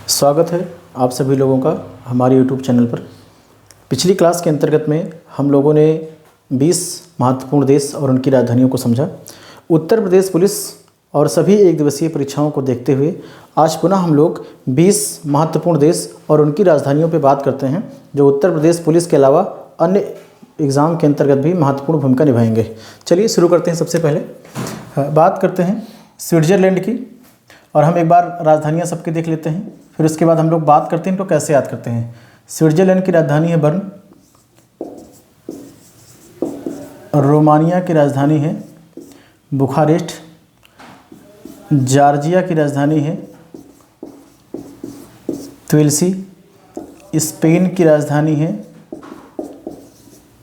स्वागत है आप सभी लोगों का हमारे YouTube चैनल पर। पिछली क्लास के अंतर्गत में हम लोगों ने 20 महत्वपूर्ण देश और उनकी राजधानियों को समझा। उत्तर प्रदेश पुलिस और सभी एक दिवसीय परीक्षाओं को देखते हुए आज पुनः हम लोग 20 महत्वपूर्ण देश और उनकी राजधानियों पर बात करते हैं, जो उत्तर प्रदेश पुलिस के अलावा अन्य एग्ज़ाम के अंतर्गत भी महत्वपूर्ण भूमिका निभाएंगे। चलिए शुरू करते हैं। सबसे पहले बात करते हैं स्विट्ज़रलैंड की, और हम एक बार राजधानियाँ सबकी देख लेते हैं, फिर उसके बाद हम लोग बात करते हैं तो कैसे याद करते हैं। स्विट्ज़रलैंड की राजधानी है बर्न, रोमानिया की राजधानी है बुखारेस्ट, जॉर्जिया की राजधानी है ट्बिलिसी, स्पेन की राजधानी है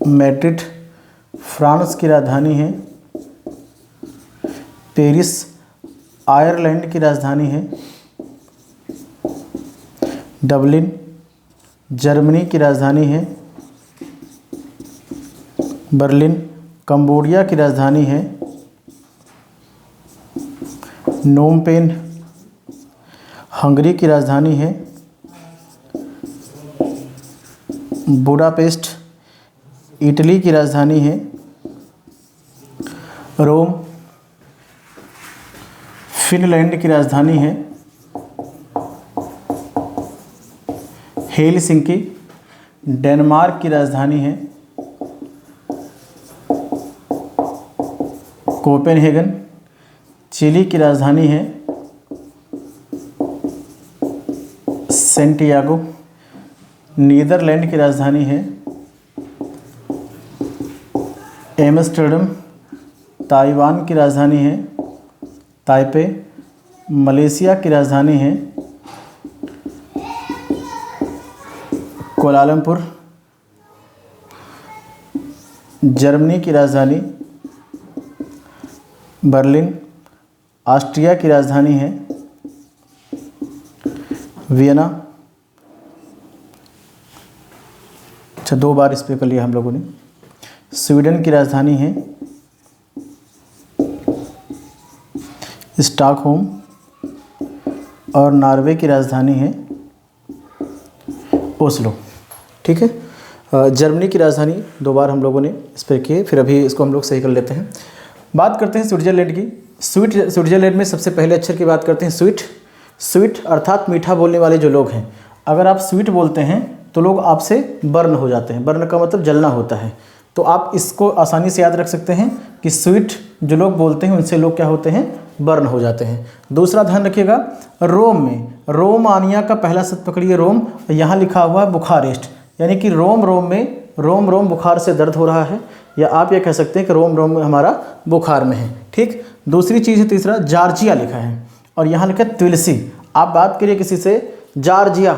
मैड्रिड, फ्रांस की राजधानी है पेरिस, आयरलैंड की राजधानी है डबलिन, जर्मनी की राजधानी है बर्लिन, कंबोडिया की राजधानी है नोम पेन, हंगरी की राजधानी है बुडापेस्ट, इटली की राजधानी है रोम, फिनलैंड की राजधानी है हेलसिंकी, डेनमार्क की राजधानी है कोपेनहेगन, चिली की राजधानी है सेंटियागो, नीदरलैंड की राजधानी है एम्स्टर्डम, ताइवान की राजधानी है ताइपे, मलेशिया की राजधानी है कोलालमपुर, जर्मनी की राजधानी बर्लिन, ऑस्ट्रिया की राजधानी है वियना। अच्छा, 2 बार इस पे कर लिया हम लोगों ने। स्वीडन की राजधानी है स्टॉकहोम, और नॉर्वे की राजधानी है ओस्लो। ठीक है, जर्मनी की राजधानी 2 बार हम लोगों ने इस पर किए, फिर अभी इसको हम लोग सही कर लेते हैं। बात करते हैं स्विट्ज़रलैंड की। स्विट्ज़रलैंड में सबसे पहले अक्षर की बात करते हैं स्वीट अर्थात मीठा बोलने वाले जो लोग हैं। अगर आप स्वीट बोलते हैं तो लोग आपसे बर्न हो जाते हैं। बर्न का मतलब जलना होता है, तो आप इसको आसानी से याद रख सकते हैं कि स्वीट जो लोग बोलते हैं उनसे लोग क्या होते हैं, बर्न हो जाते हैं। दूसरा ध्यान रखिएगा, रोम में रोमानिया का पहला शब्द पकड़िए रोम, यहाँ लिखा हुआ है बुखारेस्ट, यानी कि रोम में बुखार से दर्द हो रहा है, या आप ये कह सकते हैं कि रोम में हमारा बुखार में है। ठीक, दूसरी चीज़ है तीसरा, जॉर्जिया लिखा है और यहाँ लिखा है ट्बिलिसी। आप बात करिए किसी से जॉर्जिया,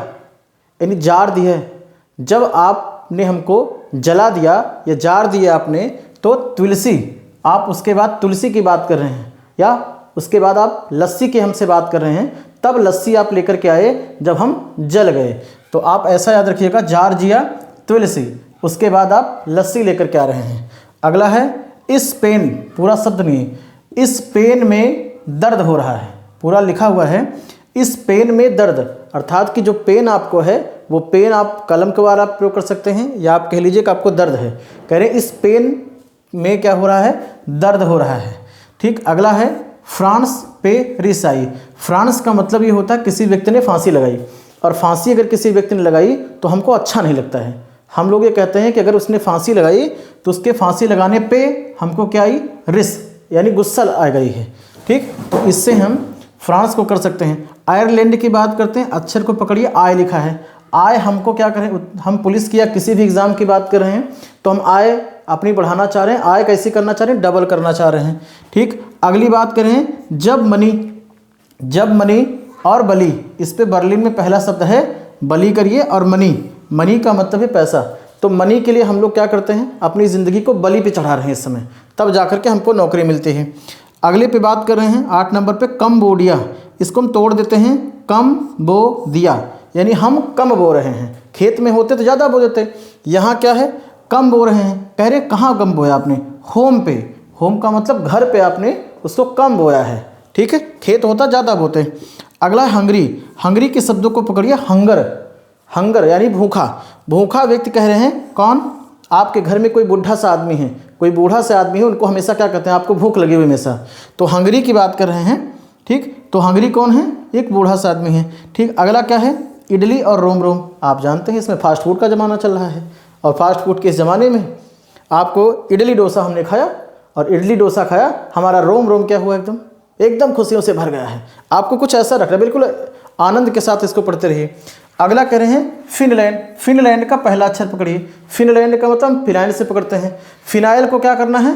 यानी जार दी है, जब आपने हमको जला दिया या जार दिया आपने, तो ट्बिलिसी, आप उसके बाद तुलसी की बात कर रहे हैं, या उसके बाद आप लस्सी की हमसे बात कर रहे हैं, तब लस्सी आप लेकर के आए जब हम जल गए। तो आप ऐसा याद रखिएगा, जॉर्जिया ट्बिलिसी, उसके बाद आप लस्सी लेकर के आ रहे हैं। अगला है स्पेन, पूरा शब्द नहीं, स्पेन में दर्द हो रहा है, पूरा लिखा हुआ है स्पेन में दर्द, अर्थात कि जो पेन आपको है वो पेन आप कलम के द्वारा प्रयोग कर सकते हैं, या आप कह लीजिए कि आपको दर्द है। कह रहे इस पेन में क्या हो रहा है, दर्द हो रहा है। ठीक, अगला है फ्रांस पे रिसाई। फ्रांस का मतलब ये होता है किसी व्यक्ति ने फांसी लगाई, और फांसी अगर किसी व्यक्ति ने लगाई तो हमको अच्छा नहीं लगता है। हम लोग ये कहते हैं कि अगर उसने फांसी लगाई तो उसके फांसी लगाने पे हमको क्या आई, रिस, यानी गुस्सा आ गई है। ठीक, तो इससे हम फ्रांस को कर सकते हैं। आयरलैंड की बात करते हैं, अक्षर को पकड़िए, आय लिखा है। आय हमको क्या करें, हम पुलिस की या किसी भी एग्ज़ाम की बात कर रहे हैं तो हम आय अपनी बढ़ाना चाह रहे हैं, आय कैसे करना चाह रहे हैं, डबल करना चाह रहे हैं। ठीक, अगली बात करें, जब मनी और बली, इस पे बर्लिन में पहला शब्द है बली करिए, और मनी का मतलब है पैसा। तो मनी के लिए हम लोग क्या करते हैं, अपनी ज़िंदगी को बलि पे चढ़ा रहे हैं इस समय, तब जाकर के हमको नौकरी मिलती है। अगले पे बात कर रहे हैं 8 नंबर पे कंबोडिया, इसको हम तोड़ देते हैं कम बो दिया, यानी हम कम बो रहे हैं। खेत में होते तो ज़्यादा बो देते, यहाँ क्या है, कम बो रहे हैं। कह रहे कहाँ कम बोया आपने, होम पे, होम का मतलब घर पे आपने उसको कम बोया है। ठीक है, खेत होता ज़्यादा बोते। अगला है हंगरी। हंगरी के शब्दों को पकड़िए। हंगर, हंगर यानी भूखा। भूखा व्यक्ति कह रहे हैं कौन? आपके घर में कोई बूढ़ा सा आदमी है, कोई बूढ़ा सा आदमी है, उनको हमेशा क्या कहते हैं? आपको भूख लगी हुई हमेशा, तो हंगरी की बात कर रहे हैं। ठीक, तो हंगरी कौन है? एक बूढ़ा सा आदमी है। ठीक, अगला क्या है? इडली और रोम रोम। आप जानते हैं इसमें फास्ट फूड का ज़माना चल रहा है, और फास्ट फूड के इस ज़माने में आपको इडली डोसा हमने खाया, और इडली डोसा खाया, हमारा रोम रोम क्या हुआ? एकदम एकदम खुशियों से भर गया है। आपको कुछ ऐसा रखना, बिल्कुल आनंद के साथ इसको पढ़ते रहिए। अगला कह रहे हैं फिनलैंड। फिनलैंड का पहला अक्षर पकड़िए। फिनलैंड का मतलब फिनाइल से पकड़ते हैं। फिनाइल को क्या करना है?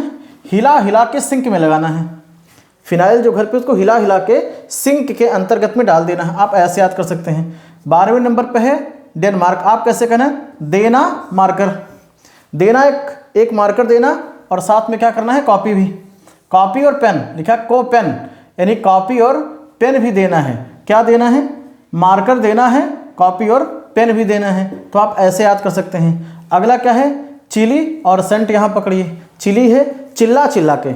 हिला हिला के सिंक में लगाना है। फिनाइल जो घर पे, उसको हिला हिला के सिंक के अंतर्गत में डाल देना है। आप ऐसे याद कर सकते हैं। 12वें नंबर पे है डेनमार्क। आप कैसे कहना है? देना मार्कर। देना एक मार्कर देना, और साथ में क्या करना है? कॉपी भी। कॉपी और पेन लिखा, को पेन, यानी कॉपी और पेन भी देना है। क्या देना है? मार्कर देना है, कॉपी और पेन भी देना है। तो आप ऐसे याद कर सकते हैं। अगला क्या है? चिली और सेंट। यहाँ पकड़िए। चिली है चिल्ला चिल्ला के।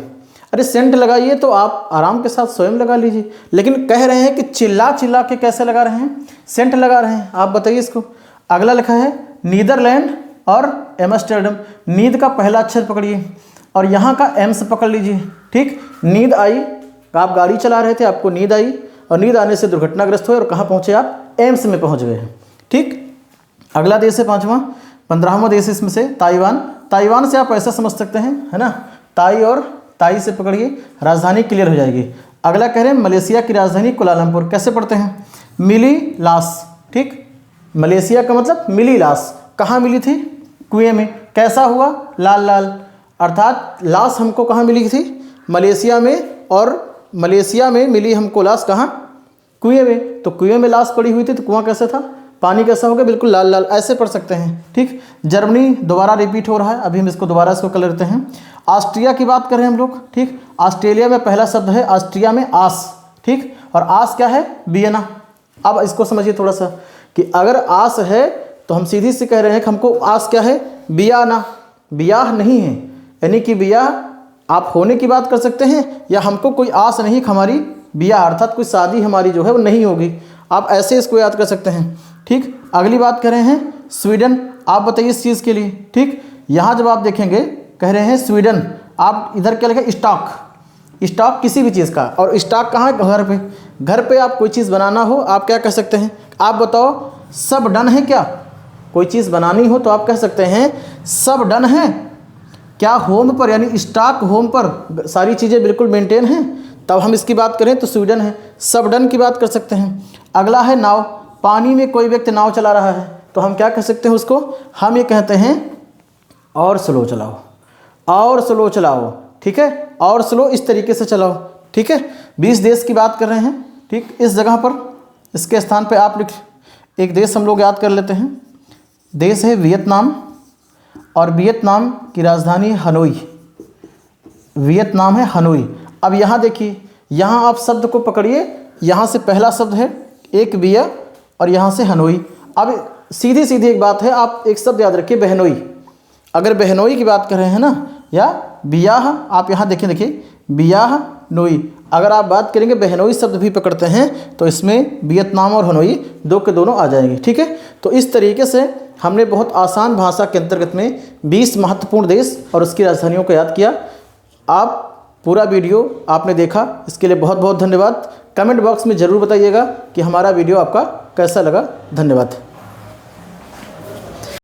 अरे सेंट लगाइए तो आप आराम के साथ स्वयं लगा लीजिए, लेकिन कह रहे हैं कि चिल्ला चिल्ला के कैसे लगा रहे हैं? सेंट लगा रहे हैं। आप बताइए इसको। अगला लिखा है नीदरलैंड और एम्स्टर्डम। नींद का पहला अक्षर पकड़िए, और यहाँ का एम्स पकड़ लीजिए। ठीक, नींद आई, आप गाड़ी चला रहे थे, आपको नींद आई, और नींद आने से दुर्घटनाग्रस्त हुए, और कहाँ पहुँचे आप? एम्स में पहुँच गए हैं। ठीक, अगला देश है 5वां। 15वां देश इसमें से ताइवान। ताइवान से आप ऐसा समझ सकते हैं, है ना? ताई और ताई से पकड़िए, राजधानी क्लियर हो जाएगी। अगला कह रहे हैं मलेशिया की राजधानी कुआलालंपुर। कैसे पढ़ते हैं? मिली लास। ठीक, मलेशिया का मतलब मिली लास। कहाँ मिली थी? कुएं में। कैसा हुआ? लाल लाल। अर्थात लाश हमको कहाँ मिली थी? मलेशिया में, और मलेशिया में मिली हमको लाश कहाँ? कुएं में। तो कुएं में लाश पड़ी हुई थी, तो कुआं कैसे था? पानी कैसा होगा? बिल्कुल लाल लाल। ऐसे पढ़ सकते हैं। ठीक, जर्मनी दोबारा रिपीट हो रहा है, अभी हम इसको दोबारा इसको कर लेते हैं। ऑस्ट्रिया की बात कर रहे हैं हम लोग। ठीक, ऑस्ट्रेलिया में पहला शब्द है, ऑस्ट्रिया में आस। ठीक, और आस क्या है? वियना। अब इसको समझिए थोड़ा सा, कि अगर आस है तो हम सीधी से कह रहे हैं कि हमको आस क्या है? बियाना। ब्याह नहीं है, यानी कि ब्याह आप होने की बात कर सकते हैं, या हमको कोई आस नहीं कि हमारी ब्याह अर्थात कोई शादी हमारी जो है वो नहीं होगी। आप ऐसे इसको याद कर सकते हैं। ठीक, अगली बात कर रहे हैं स्वीडन। आप बताइए इस चीज़ के लिए। ठीक, यहाँ जब आप देखेंगे कह रहे हैं स्वीडन, आप इधर क्या लिखा? स्टॉक। स्टॉक किसी भी चीज़ का, और स्टॉक कहाँ है? घर पे। घर पे आप कोई चीज़ बनाना हो, आप क्या कह सकते हैं? आप बताओ, सब डन है क्या? कोई चीज़ बनानी हो तो आप कह सकते हैं सब डन है क्या? होम पर, यानी स्टॉक होम पर सारी चीज़ें बिल्कुल मेंटेन हैं, तब हम इसकी बात करें तो स्वीडन है। सब डन की बात कर सकते हैं। अगला है नाव। पानी में कोई व्यक्ति नाव चला रहा है, तो हम क्या कह सकते हैं उसको? हम ये कहते हैं और स्लो चलाओ, और स्लो चलाओ। ठीक है, और स्लो इस तरीके से चलाओ। ठीक है, 20 देश की बात कर रहे हैं। ठीक, इस जगह पर इसके स्थान पे आप लिख, एक देश हम लोग याद कर लेते हैं। देश है वियतनाम, और वियतनाम की राजधानी हनोई। वियतनाम है हनोई। अब यहाँ देखिए, यहाँ आप शब्द को पकड़िए। यहाँ से पहला शब्द है एक बिया, और यहाँ से हनोई। अब सीधी सीधी एक बात है, आप एक शब्द याद रखिए, बहनोई। अगर बहनोई की बात कर रहे हैं ना, या बियाह, आप यहाँ देखिए बियाह नोई। अगर आप बात करेंगे बहनोई शब्द भी पकड़ते हैं, तो इसमें वियतनाम और हनोई दो के दोनों आ जाएंगे। ठीक है, तो इस तरीके से हमने बहुत आसान भाषा के अंतर्गत में 20 महत्वपूर्ण देश और उसकी राजधानियों को याद किया। आप पूरा वीडियो आपने देखा, इसके लिए बहुत बहुत धन्यवाद। कमेंट बॉक्स में ज़रूर बताइएगा कि हमारा वीडियो आपका कैसा लगा। धन्यवाद।